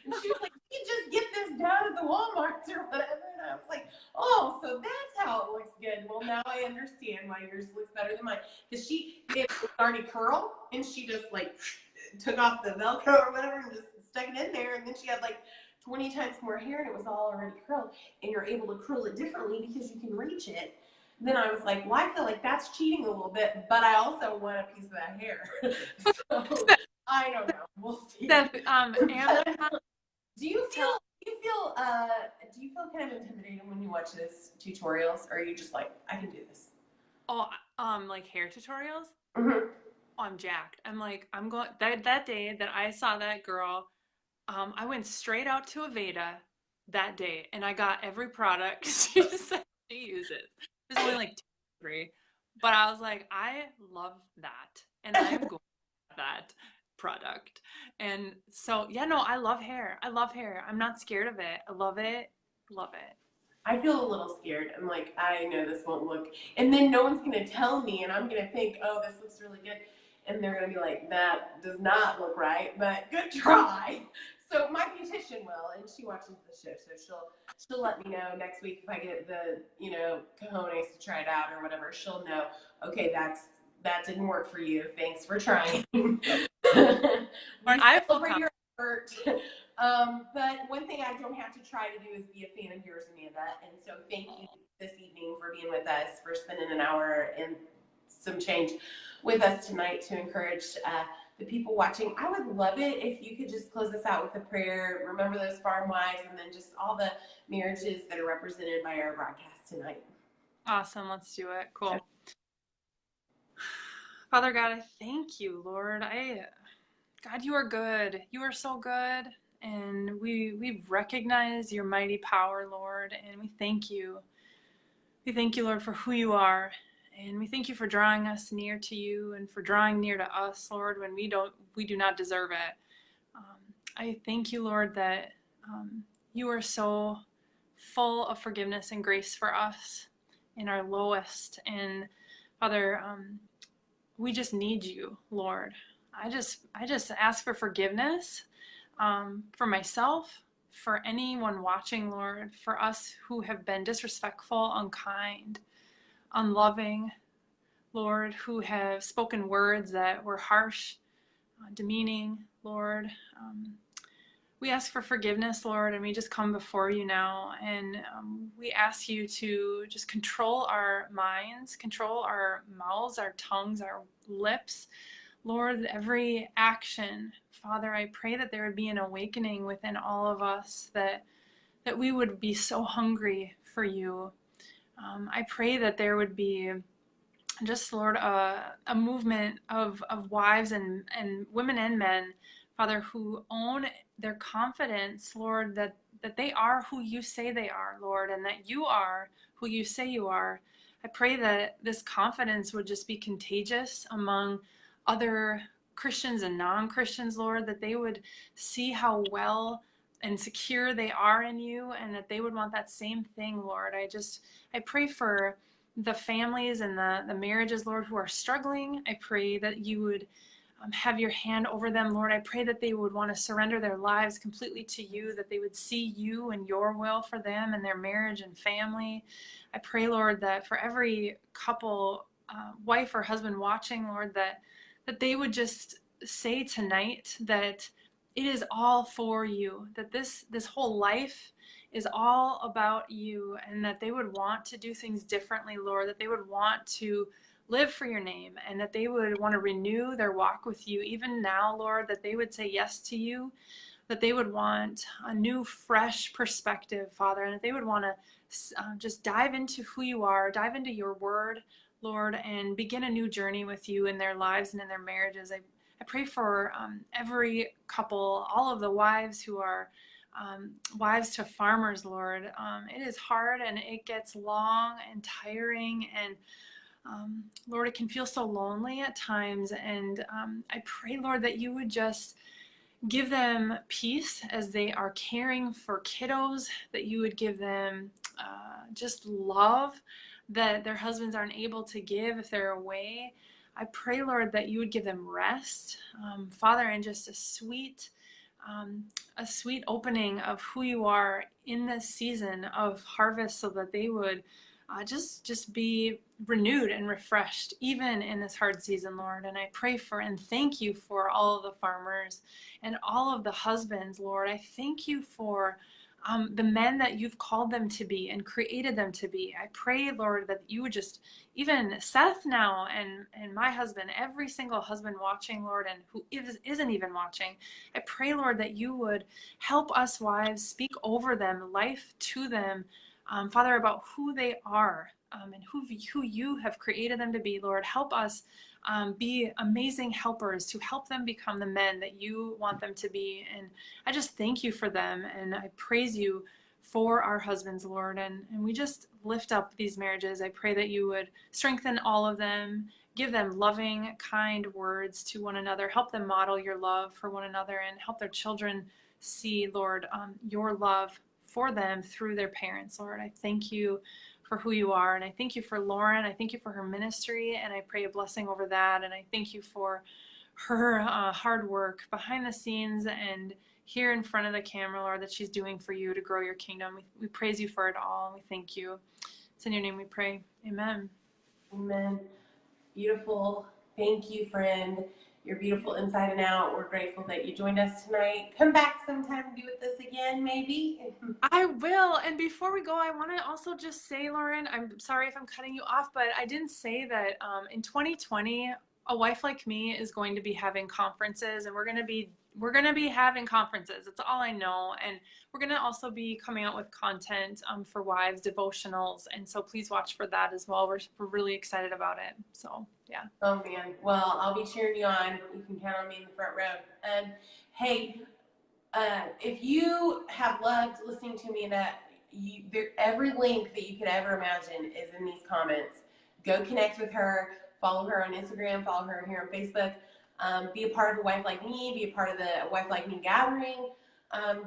And she was like, you just get this down at the Walmart or whatever. And I was like, oh, so that's how it looks good. Well, now I understand why yours looks better than mine. Because it was already curl, and she just like took off the Velcro or whatever and just stuck it in there. And then she had like 20 times more hair, and it was all already curled. And you're able to curl it differently because you can reach it. Then I was like, well, I feel like that's cheating a little bit, but I also want a piece of that hair. So I don't know. We'll see. Do you feel kind of intimidated when you watch those tutorials, or are you just like, I can do this? Oh, like hair tutorials? Mm-hmm. Oh, I'm jacked. I'm like, I'm going that day that I saw that girl, I went straight out to Aveda that day and I got every product she said she uses. There's only like 2 or 3. But I was like, I love that. And I'm going for that product. And so, yeah, no, I love hair. I'm not scared of it. I love it. Love it. I feel a little scared. I'm like, I know this won't look. And then no one's going to tell me, and I'm going to think, oh, this looks really good. And they're going to be like, that does not look right, but good try. So my beautician will, and she watches the show, so she'll let me know next week if I get the cojones to try it out or whatever. She'll know, okay, that didn't work for you. Thanks for trying. I celebrate your effort. But one thing I don't have to try to do is be a fan of yours, Amanda. And so thank you this evening for being with us, for spending an hour and some change with us tonight to encourage the people watching. I would love it if you could just close us out with a prayer. Remember those farm wives, and then just all the marriages that are represented by our broadcast tonight. Awesome. Let's do it. Cool. Okay. Father God, I thank you, Lord. God, you are good. You are so good. And we recognize your mighty power, Lord, and we thank you. We thank you, Lord, for who you are. And we thank you for drawing us near to you and for drawing near to us, Lord, when we do not deserve it. Um, I thank you, Lord, that you are so full of forgiveness and grace for us in our lowest. And Father, we just need you, Lord. I just ask for forgiveness for myself, for anyone watching, Lord, for us who have been disrespectful, unkind, unloving, Lord, who have spoken words that were harsh, demeaning, Lord. We ask for forgiveness, Lord, and we just come before you now, and we ask you to just control our minds, control our mouths, our tongues, our lips, Lord, every action. Father, I pray that there would be an awakening within all of us, that we would be so hungry for you. I pray that there would be just, Lord, a movement of wives and women and men, Father, who own their confidence, Lord, that they are who you say they are, Lord, and that you are who you say you are. I pray that this confidence would just be contagious among other Christians and non-Christians, Lord, that they would see how well and secure they are in you, and that they would want that same thing, Lord. I pray for the families and the marriages, Lord, who are struggling. I pray that you would have your hand over them, Lord. I pray that they would want to surrender their lives completely to you, that they would see you and your will for them and their marriage and family. I pray, Lord, that for every couple, wife or husband watching, Lord, that they would just say tonight that it is all for you, that this whole life is all about you, and that they would want to do things differently, Lord, that they would want to live for your name, and that they would want to renew their walk with you even now, Lord, that they would say yes to you, that they would want a new, fresh perspective, Father, and that they would want to just dive into who you are, dive into your word, Lord, and begin a new journey with you in their lives and in their marriages. I pray for every couple, all of the wives who are wives to farmers, Lord. It is hard and it gets long and tiring, and Lord, it can feel so lonely at times. And I pray, Lord, that you would just give them peace as they are caring for kiddos, that you would give them just love that their husbands aren't able to give if they're away. I pray, Lord, that you would give them rest, Father, and just a sweet opening of who you are in this season of harvest, so that they would just be renewed and refreshed even in this hard season, Lord. And I pray for and thank you for all of the farmers and all of the husbands, Lord. I thank you for the men that you've called them to be and created them to be. I pray, Lord, that you would just, even Seth now and my husband, every single husband watching, Lord, and who isn't even watching, I pray, Lord, that you would help us wives speak over them, life to them, Father, about who they are, and who you have created them to be, Lord. Help us be amazing helpers to help them become the men that you want them to be. And I just thank you for them, and I praise you for our husbands, Lord. And we just lift up these marriages. I pray that you would strengthen all of them, give them loving, kind words to one another, help them model your love for one another, and help their children see, Lord, your love for them through their parents, Lord. I thank you for who you are, and I thank you for Lauren. I thank you for her ministry, and I pray a blessing over that. And I thank you for her hard work behind the scenes and here in front of the camera, Lord, that she's doing for you to grow your kingdom. We praise you for it all, and we thank you. It's in your name we pray. Amen. Amen. Beautiful. Thank you, friend. You're beautiful inside and out. We're grateful that you joined us tonight. Come back sometime and be with us again, maybe. I will. And before we go, I want to also just say, Lauren, I'm sorry if I'm cutting you off, but I didn't say that in 2020, a wife like me is going to be having conferences, and we're going to be having conferences. That's all I know. And we're going to also be coming out with content for wives, devotionals. And so please watch for that as well. We're really excited about it. So, yeah. Oh, man. Well, I'll be cheering you on. You can count on me in the front row. And hey, if you have loved listening to me, every link that you could ever imagine is in these comments. Go connect with her, follow her on Instagram, follow her here on Facebook. Be a part of the Wife Like Me, be a part of the Wife Like Me gathering.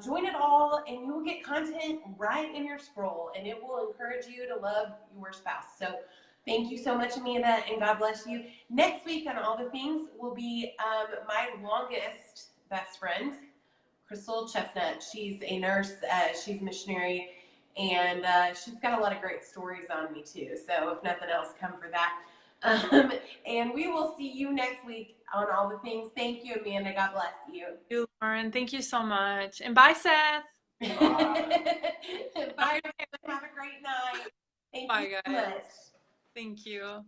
Join it all, and you will get content right in your scroll, and it will encourage you to love your spouse. So thank you so much, Amanda, and God bless you. Next week on All the Things will be my longest best friend, Crystal Chestnut. She's a nurse, she's a missionary, and she's got a lot of great stories on me too. So if nothing else, come for that. And we will see you next week on All the Things. Thank you, Amanda. God bless you. Thank you, Lauren. Thank you so much. And bye, Seth. Bye, everyone. Have a great night. Thank you Bye, so guys. much. Thank you.